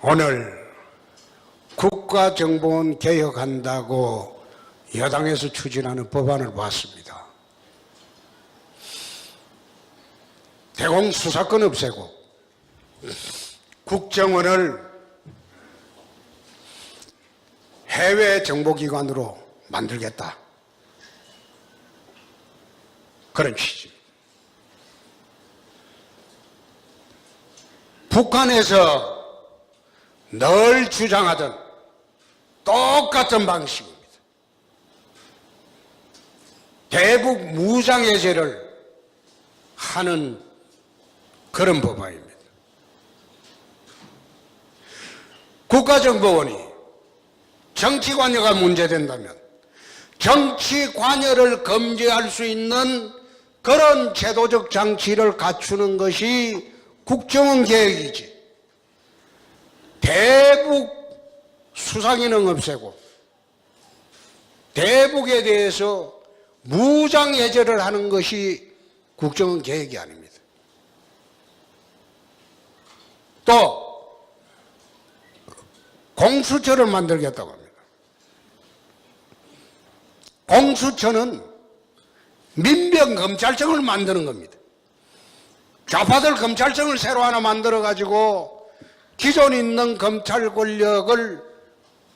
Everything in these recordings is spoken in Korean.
오늘 국가정보원 개혁한다고 여당에서 추진하는 법안을 봤습니다. 대공수사권 없애고 국정원을 해외 정보기관으로 만들겠다. 그런 취지. 북한에서 늘 주장하던 똑같은 방식입니다. 대북 무장해제를 하는 그런 법안입니다. 국가정보원이 정치관여가 문제된다면 정치관여를 금지할 수 있는 그런 제도적 장치를 갖추는 것이 국정원 개혁이지. 대북 수사기능 없애고 대북에 대해서 무장해제를 하는 것이 국정원 개혁이 아닙니다. 또 공수처를 만들겠다고 합니다. 공수처는 민병검찰청을 만드는 겁니다. 좌파들 검찰청을 새로 하나 만들어가지고 기존 있는 검찰 권력을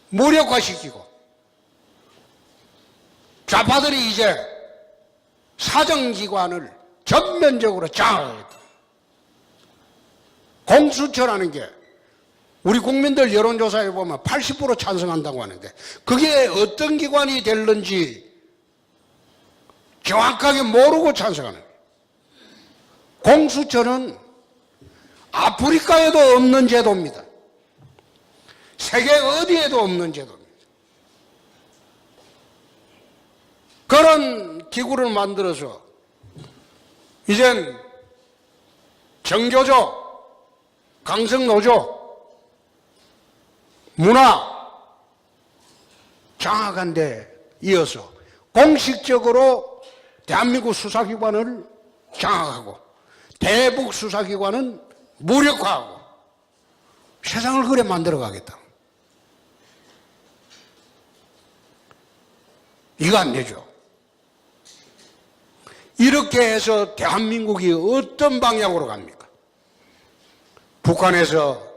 무력화시키고 좌파들이 이제 사정기관을 전면적으로 장악하겠다. 공수처라는 게 우리 국민들 여론조사에 보면 80% 찬성한다고 하는데 그게 어떤 기관이 될는지 정확하게 모르고 찬성하는 거예요. 공수처는 아프리카에도 없는 제도입니다. 세계 어디에도 없는 제도입니다. 그런 기구를 만들어서 이젠 정교조, 강성노조, 문화 장악한 데 이어서 공식적으로 대한민국 수사기관을 장악하고 대북 수사기관은 무력화하고 세상을 그래 만들어 가겠다. 이거 안 되죠. 이렇게 해서 대한민국이 어떤 방향으로 갑니까? 북한에서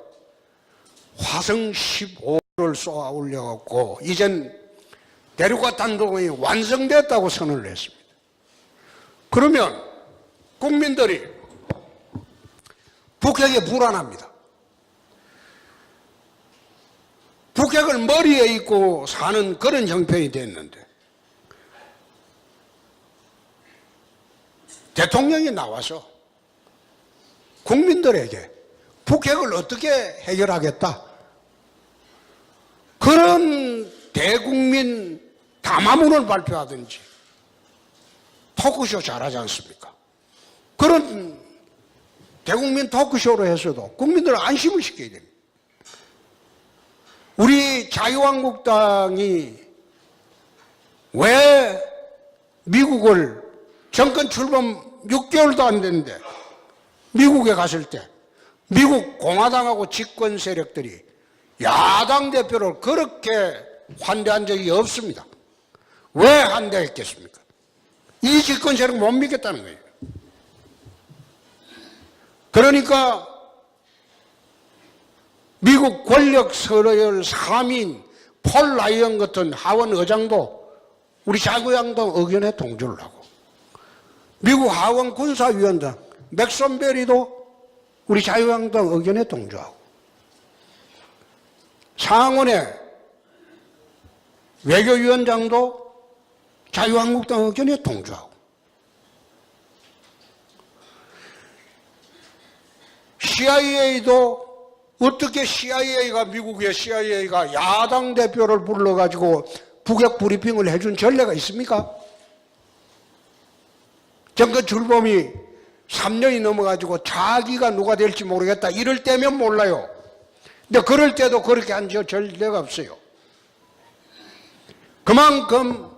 화성 15를 쏘아 올려갖고 이젠 대륙과 탄도공이 완성됐다고 선언을 했습니다. 그러면 국민들이 북핵에 불안합니다. 북핵을 머리에 입고 사는 그런 형편이 됐는데 대통령이 나와서 국민들에게 북핵을 어떻게 해결하겠다 그런 대국민 담화문을 발표하든지 토크쇼 잘하지 않습니까? 그런 대국민 토크쇼로 해서도 국민들을 안심을 시켜야 됩니다. 우리 자유한국당이 왜 미국을 정권 출범 6개월도 안 됐는데 미국에 갔을 때 미국 공화당하고 집권 세력들이 야당 대표를 그렇게 환대한 적이 없습니다. 왜 환대했겠습니까? 이 집권 세력 못 믿겠다는 거예요. 그러니까 미국 권력 서열 3인 폴 라이언 같은 하원 의장도 우리 자유한국당 의견에 동조를 하고 미국 하원 군사위원장 맥손베리도 우리 자유한국당 의견에 동조하고 상원의 외교위원장도 자유한국당 의견에 동조하고 CIA도 어떻게 CIA가 미국의 CIA가 야당 대표를 불러가지고 북핵 브리핑을 해준 전례가 있습니까? 정권 출범이 3년이 넘어가지고 자기가 누가 될지 모르겠다 이럴 때면 몰라요. 근데 그럴 때도 그렇게 한 전례가 없어요. 그만큼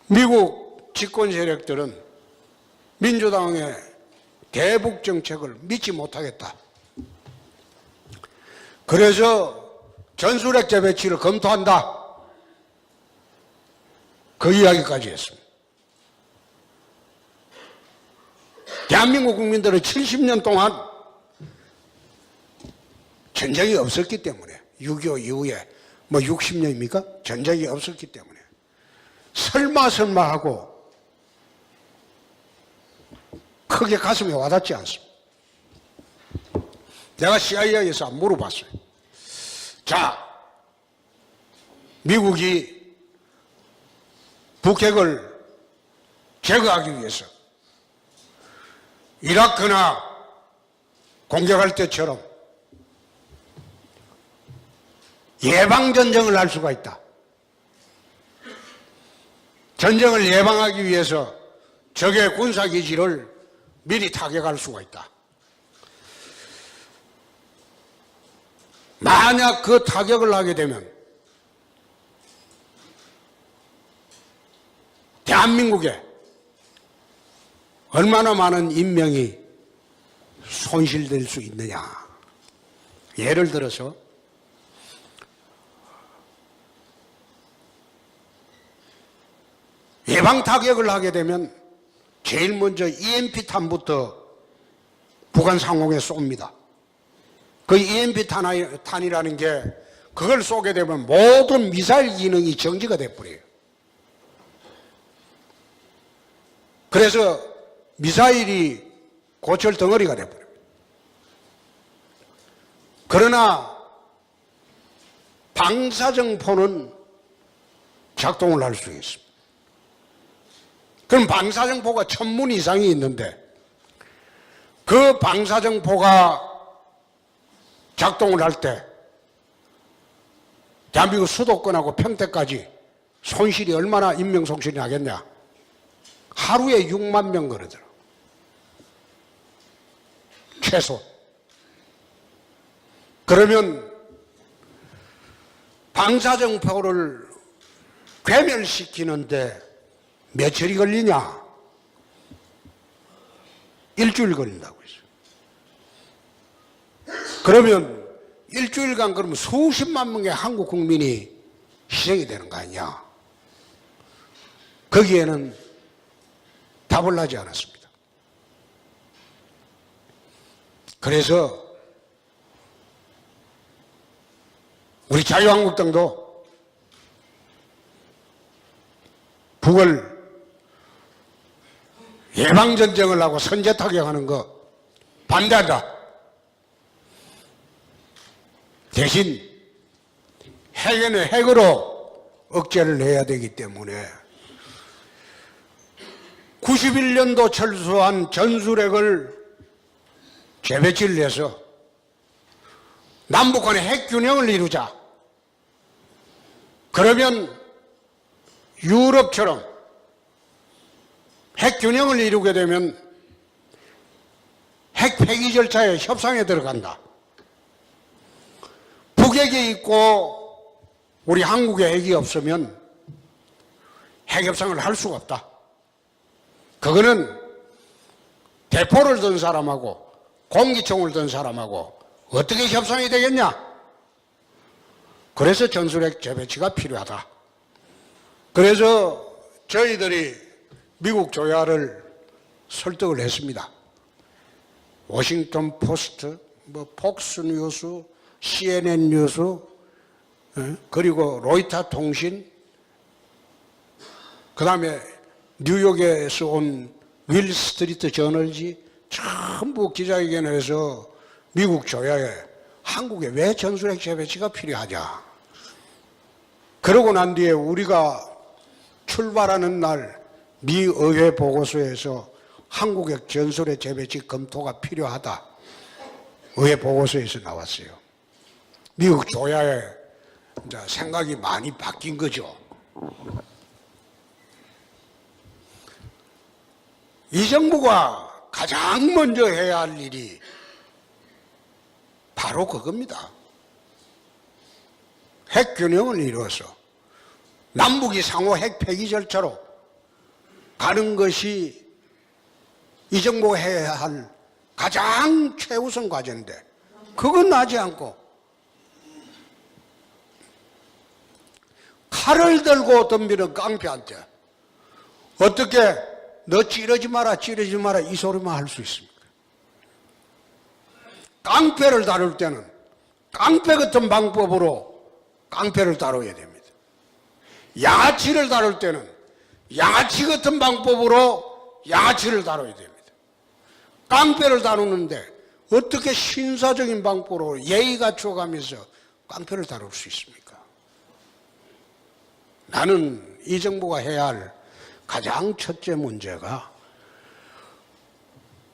미국 집권 세력들은 민주당의 대북 정책을 믿지 못하겠다. 그래서 전술핵 재배치를 검토한다. 그 이야기까지 했습니다. 대한민국 국민들은 70년 동안 전쟁이 없었기 때문에 6.25 이후에 뭐 60년입니까? 전쟁이 없었기 때문에 설마 하고 크게 가슴에 와닿지 않습니다. 내가 CIA에서 물어봤어요. 자, 미국이 북핵을 제거하기 위해서 이라크나 공격할 때처럼 예방전쟁을 할 수가 있다. 전쟁을 예방하기 위해서 적의 군사기지를 미리 타격할 수가 있다. 만약 그 타격을 하게 되면 대한민국에 얼마나 많은 인명이 손실될 수 있느냐. 예를 들어서 예방 타격을 하게 되면 제일 먼저 EMP탄부터 북한 상공에 쏩니다. 그 EMP탄이라는 게 그걸 쏘게 되면 모든 미사일 기능이 정지가 돼버려요. 그래서 미사일이 고철 덩어리가 돼버립니다. 그러나 방사정포는 작동을 할 수 있습니다. 그럼 방사정포가 1000문 이상이 있는데 그 방사정포가 작동을 할 때 대한민국 수도권하고 평택까지 손실이 얼마나 인명손실이 나겠냐. 하루에 6만 명 그러더라. 최소. 그러면 방사정포를 괴멸시키는데 며칠이 걸리냐? 일주일 걸린다고 했어요. 그러면 일주일간 그러면 수십만 명의 한국 국민이 희생이 되는 거 아니냐? 거기에는 답을 하지 않았습니다. 그래서 우리 자유한국당도 북을 예방전쟁을 하고 선제타격하는 거 반대한다. 대신 핵에는 핵으로 억제를 해야 되기 때문에 91년도 철수한 전술핵을 재배치를 해서 남북한의 핵균형을 이루자. 그러면 유럽처럼 핵균형을 이루게 되면 핵 폐기 절차에 협상에 들어간다. 북핵이 있고 우리 한국에 핵이 없으면 핵협상을 할 수가 없다. 그거는 대포를 든 사람하고 공기총을 든 사람하고 어떻게 협상이 되겠냐? 그래서 전술핵 재배치가 필요하다. 그래서 저희들이 미국 조야를 설득을 했습니다. 워싱턴 포스트, 폭스뉴스, CNN 뉴스, 그리고 로이터 통신, 그 다음에 뉴욕에서 온 윌 스트리트 저널지 전부 기자회견을 해서 미국 조야에 한국에 왜 전술핵 재배치가 필요하냐. 그러고 난 뒤에 우리가 출발하는 날 미 의회 보고서에서 한국의 전술핵 재배치 검토가 필요하다. 의회 보고서에서 나왔어요. 미국 조야의 생각이 많이 바뀐 거죠. 이 정부가 가장 먼저 해야 할 일이 바로 그겁니다. 핵균형을 이루어서 남북이 상호 핵 폐기 절차로 가는 것이 이 정부가 해야 할 가장 최우선 과제인데 그건 하지 않고 칼을 들고 덤비는 깡패한테 어떻게 너 찌르지 마라 이 소리만 할 수 있습니까? 깡패를 다룰 때는 깡패 같은 방법으로 깡패를 다뤄야 됩니다. 양아치를 다룰 때는 양아치 같은 방법으로 양아치를 다뤄야 됩니다. 깡패를 다루는데 어떻게 신사적인 방법으로 예의 갖춰가면서 깡패를 다룰 수 있습니까? 나는 이 정부가 해야 할 가장 첫째 문제가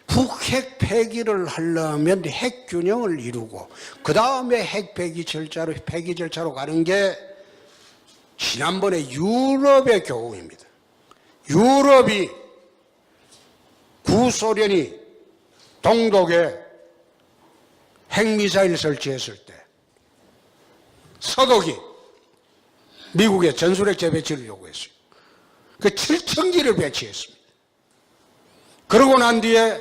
북핵 폐기를 하려면 핵 균형을 이루고 그 다음에 핵 폐기 절차로 가는 게 지난번에 유럽의 교훈입니다. 유럽이 구소련이 동독에 핵미사일 설치했을 때 서독이 미국에 전술핵 재배치를 요구했어요. 그 7,000기를 배치했습니다. 그러고 난 뒤에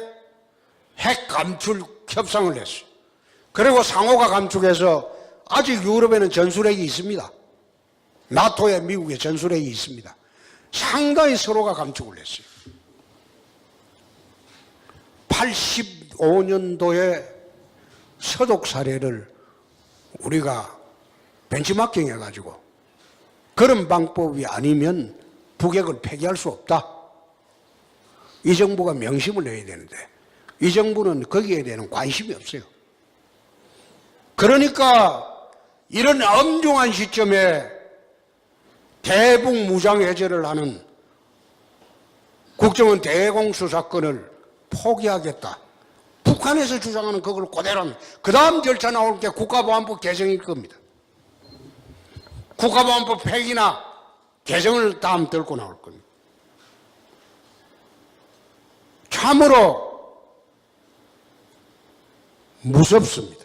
핵 감출 협상을 했어요. 그리고 상호가 감축해서 아직 유럽에는 전술핵이 있습니다. 나토에 미국에 전술핵이 있습니다. 상당히 서로가 감축을 했어요. 85년도에 서독 사례를 우리가 벤치마킹 해가지고 그런 방법이 아니면 북핵을 폐기할 수 없다. 이 정부가 명심을 해야 되는데 이 정부는 거기에 대한 관심이 없어요. 그러니까 이런 엄중한 시점에 대북 무장해제를 하는 국정원 대공수사권을 포기하겠다. 북한에서 주장하는 그걸 그대로 하면 그 다음 절차 나올 게 국가보안법 개정일 겁니다. 국가보안법 폐기나 개정을 다음 들고 나올 겁니다. 참으로 무섭습니다.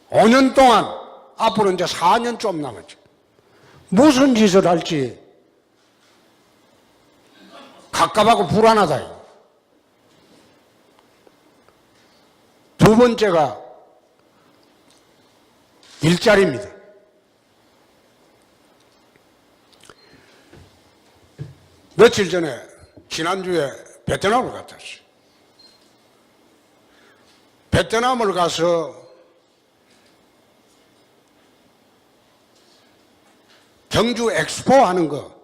5년 동안 앞으로 이제 4년 좀 남았죠. 무슨 짓을 할지 갑갑하고 불안하다. 두 번째가 일자리입니다. 며칠 전에 지난주에 베트남을 갔다 왔어요. 베트남을 가서 경주 엑스포 하는 거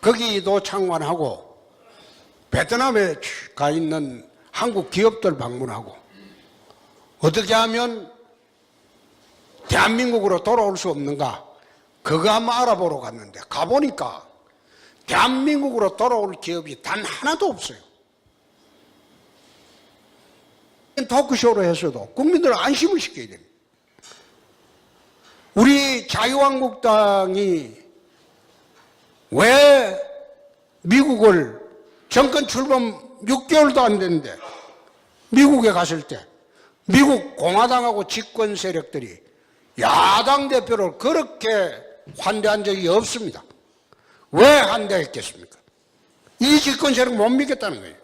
거기도 참관하고 베트남에 가 있는 한국 기업들 방문하고 어떻게 하면 대한민국으로 돌아올 수 없는가 그거 한번 알아보러 갔는데 가보니까 대한민국으로 돌아올 기업이 단 하나도 없어요. 토크쇼로 해서도 국민들을 안심을 시켜야 됩니다. 우리 자유한국당이 왜 미국을 정권 출범 6개월도 안 됐는데 미국에 갔을 때 미국 공화당하고 집권 세력들이 야당 대표를 그렇게 환대한 적이 없습니다. 왜 환대했겠습니까? 이 집권 세력 못 믿겠다는 거예요.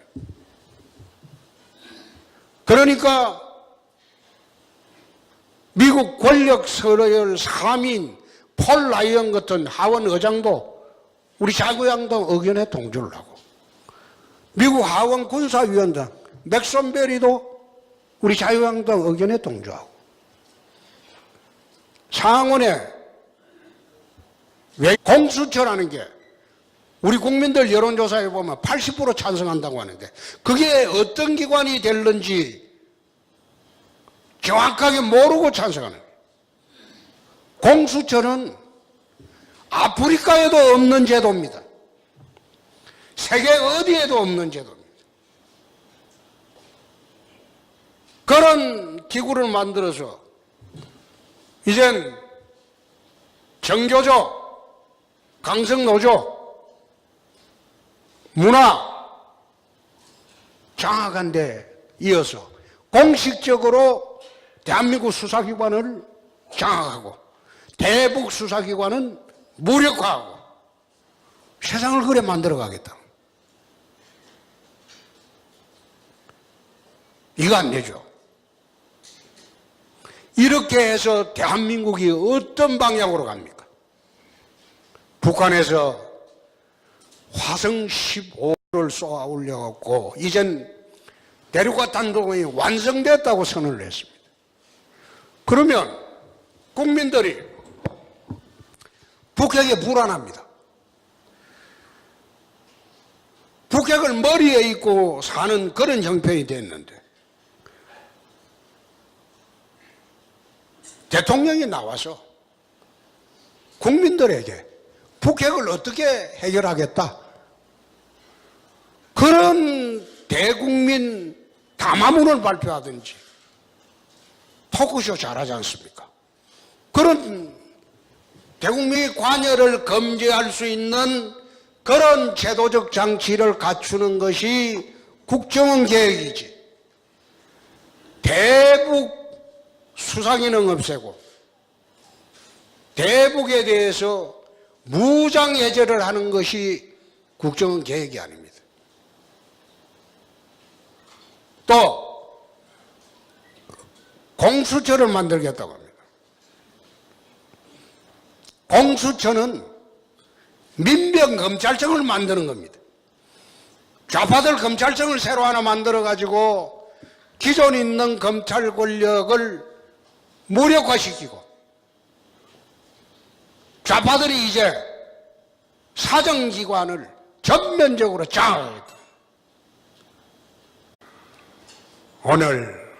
그러니까 미국 권력 서열 3인 폴 라이언 같은 하원 의장도 우리 자유한국당 의견에 동조를 하고 미국 하원 군사위원장 맥손베리도 우리 자유한국당 의견에 동조하고 상원에 공수처라는 게 우리 국민들 여론조사에 보면 80% 찬성한다고 하는데 그게 어떤 기관이 될는지 정확하게 모르고 찬성하는 거예요. 공수처는 아프리카에도 없는 제도입니다. 세계 어디에도 없는 제도입니다. 그런 기구를 만들어서 이젠 정교조, 강성노조, 문화 장악한 데 이어서 공식적으로 대한민국 수사기관을 장악하고 대북 수사기관은 무력화하고 세상을 그래 만들어가겠다. 이거 안 되죠. 이렇게 해서 대한민국이 어떤 방향으로 갑니까? 북한에서 화성 15를 쏘아 올려갖고 이젠 대륙과 탄도공이 완성됐다고 선언을 했습니다. 그러면 국민들이 북핵에 불안합니다. 북핵을 머리에 입고 사는 그런 형편이 됐는데 대통령이 나와서 국민들에게 북핵을 어떻게 해결하겠다, 그런 대국민 담화문을 발표하든지 토크쇼 잘하지 않습니까? 그런 대국민의 관여를 금지할 수 있는 그런 제도적 장치를 갖추는 것이 국정원 계획이지, 대북 수상인은 없애고 대북에 대해서 무장 해제를 하는 것이 국정원 계획이 아닙니다. 또 공수처를 만들겠다고 합니다. 공수처는 민병검찰청을 만드는 겁니다. 좌파들 검찰청을 새로 하나 만들어가지고 기존 있는 검찰 권력을 무력화시키고 좌파들이 이제 사정기관을 전면적으로 장악하겠다. 오늘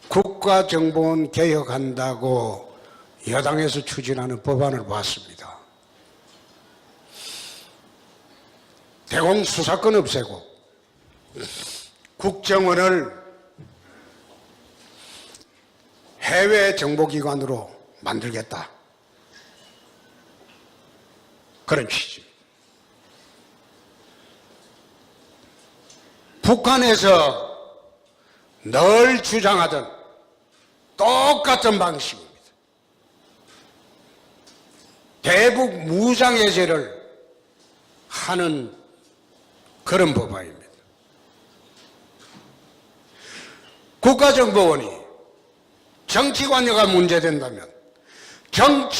국가정보원 개혁한다고 여당에서 추진하는 법안을 봤습니다. 대공수사권 없애고 국정원을 해외 정보기관으로 만들겠다, 그런 취지. 북한에서 늘 주장하던 똑같은 방식입니다. 대북 무장해제를 하는 그런 법안입니다. 국가정보원이 정치관여가 문제된다면 정치